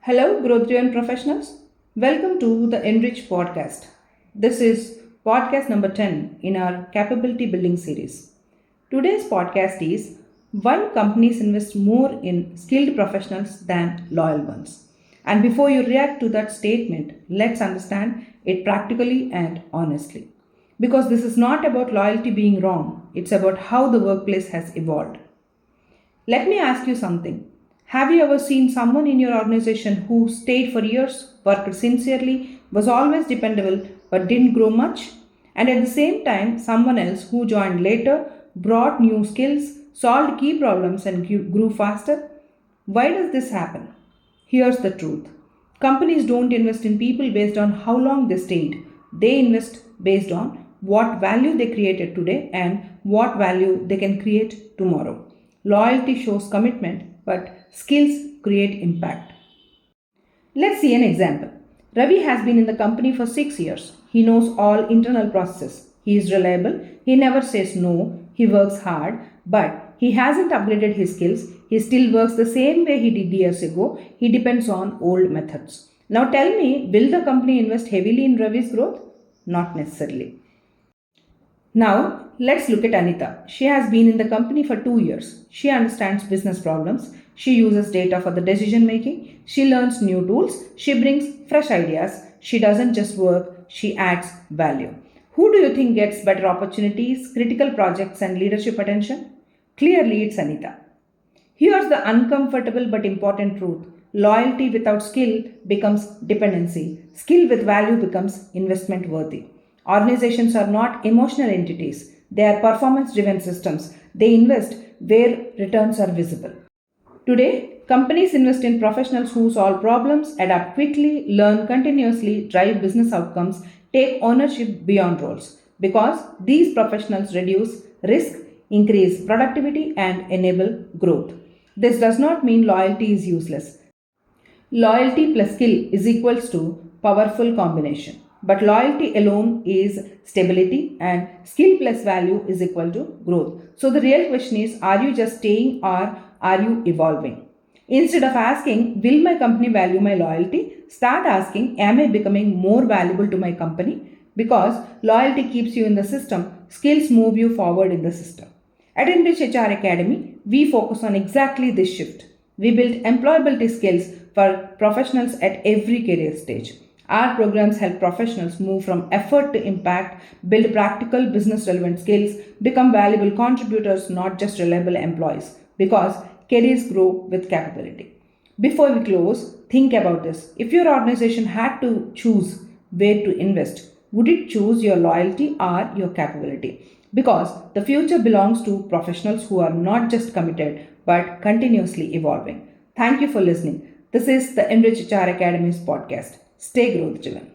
Hello, growth driven professionals. Welcome to the NRich podcast. This is podcast number 10 in our capability building series. Today's podcast is why companies invest more in skilled professionals than loyal ones. And before you react to that statement, let's understand it practically and honestly. Because this is not about loyalty being wrong, it's about how the workplace has evolved. Let me ask you something. Have you ever seen someone in your organization who stayed for years, worked sincerely, was always dependable, but didn't grow much? And at the same time, someone else who joined later, brought new skills, solved key problems, and grew faster? Why does this happen? Here's the truth. Companies don't invest in people based on how long they stayed. They invest based on what value they created today and what value they can create tomorrow. Loyalty shows commitment, but skills create impact. Let's see an example. Ravi has been in the company for 6 years. He knows all internal processes. He is reliable. He never says no. He works hard, but he hasn't upgraded his skills. He still works the same way he did years ago. He depends on old methods. Now tell me, will the company invest heavily in Ravi's growth? Not necessarily. Now, let's look at Anita. She has been in the company for 2 years. She understands business problems. She uses data for the decision making. She learns new tools. She brings fresh ideas. She doesn't just work, she adds value. Who do you think gets better opportunities, critical projects, and leadership attention? Clearly, it's Anita. Here's the uncomfortable but important truth. Loyalty without skill becomes dependency. Skill with value becomes investment worthy. Organizations are not emotional entities. They are performance driven systems. They invest where returns are visible. Today, companies invest in professionals who solve problems, adapt quickly, learn continuously, drive business outcomes, take ownership beyond roles. Because these professionals reduce risk, increase productivity, and enable growth. This does not mean loyalty is useless. Loyalty plus skill is equals to powerful combination. But loyalty alone is stability and skill plus value is equal to growth. So the real question is, are you just staying or are you evolving? Instead of asking, will my company value my loyalty? Start asking, am I becoming more valuable to my company? Because loyalty keeps you in the system, skills move you forward in the system. At NRich HR Academy, we focus on exactly this shift. We build employability skills for professionals at every career stage. Our programs help professionals move from effort to impact, build practical business relevant skills, become valuable contributors, not just reliable employees, because careers grow with capability. Before we close, think about this. If your organization had to choose where to invest, would it choose your loyalty or your capability? Because the future belongs to professionals who are not just committed but continuously evolving. Thank you for listening. This is the NRich HR Academy's podcast. Stay growth driven.